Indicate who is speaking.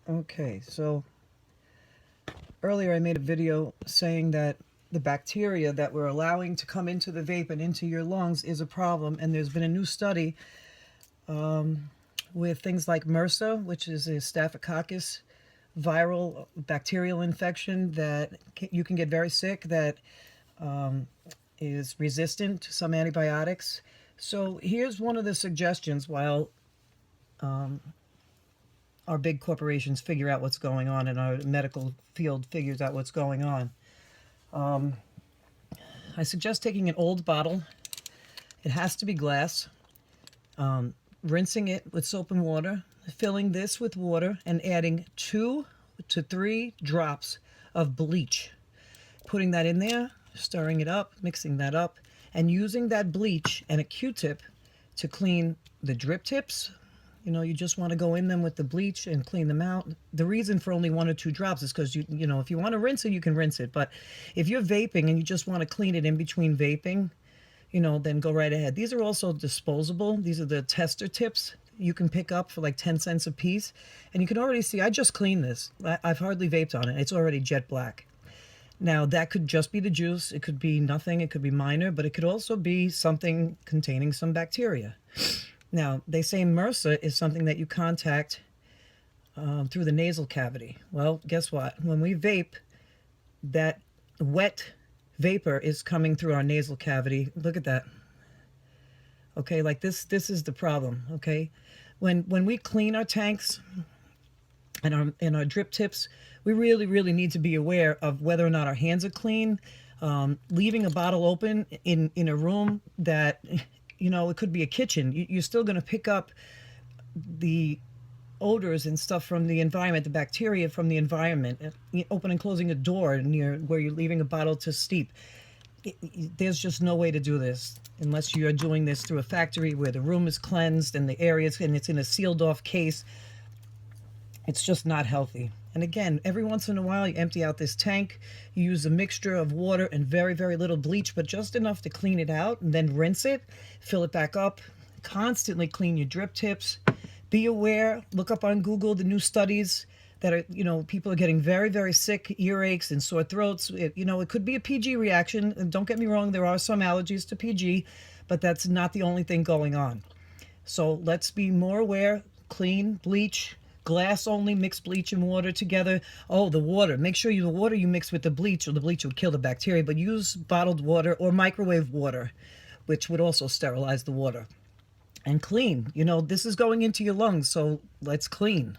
Speaker 1: Okay, so earlier I made a video saying that the bacteria that we're allowing to come into the vape and into your lungs is a problem, and there's been a new study with things like MRSA, which is a staphylococcus viral bacterial infection that you can get very sick, that is resistant to some antibiotics. So here's one of the suggestions while our big corporations figure out what's going on and our medical field figures out what's going on. I suggest taking an old bottle. It has to be glass. Rinsing it with soap and water, filling this with water, and adding 2 to 3 drops of bleach. Putting that in there, stirring it up, mixing that up, and using that bleach and a Q-tip to clean the drip tips. You know, you just want to go in them with the bleach and clean them out. The reason for only 1 or 2 drops is because, you know, if you want to rinse it, you can rinse it. But if you're vaping and you just want to clean it in between vaping, you know, then go right ahead. These are also disposable. These are the tester tips you can pick up for like 10 cents a piece. And you can already see, I just cleaned this. I've hardly vaped on it. It's already jet black. Now, that could just be the juice. It could be nothing. It could be minor, but it could also be something containing some bacteria. Now, they say MRSA is something that you contact through the nasal cavity. Well, guess what? When we vape, that wet vapor is coming through our nasal cavity. Look at that. Okay, like this is the problem, okay? When we clean our tanks and our drip tips, we really need to be aware of whether or not our hands are clean. Leaving a bottle open in a room that, you know, it could be a kitchen. You're still going to pick up the odors and stuff from the environment, the bacteria from the environment. Open and closing a door near where you're leaving a bottle to steep. There's just no way to do this unless you're doing this through a factory where the room is cleansed and the areas, and it's in a sealed off case. It's just not healthy. And again, every once in a while you empty out this tank, you use a mixture of water and very little bleach, but just enough to clean it out, and then rinse it, fill it back up, constantly clean your drip tips. Be aware, look up on Google the new studies that are, you know, people are getting very sick, earaches and sore throats. You know, it could be a PG reaction. And don't get me wrong, there are some allergies to PG, but that's not the only thing going on. So let's be more aware, clean, bleach, glass only, mix bleach and water together. Oh, the water. Make sure the water you mix with the bleach, or the bleach will kill the bacteria, but use bottled water or microwave water, which would also sterilize the water. And clean. You know, this is going into your lungs, so let's clean.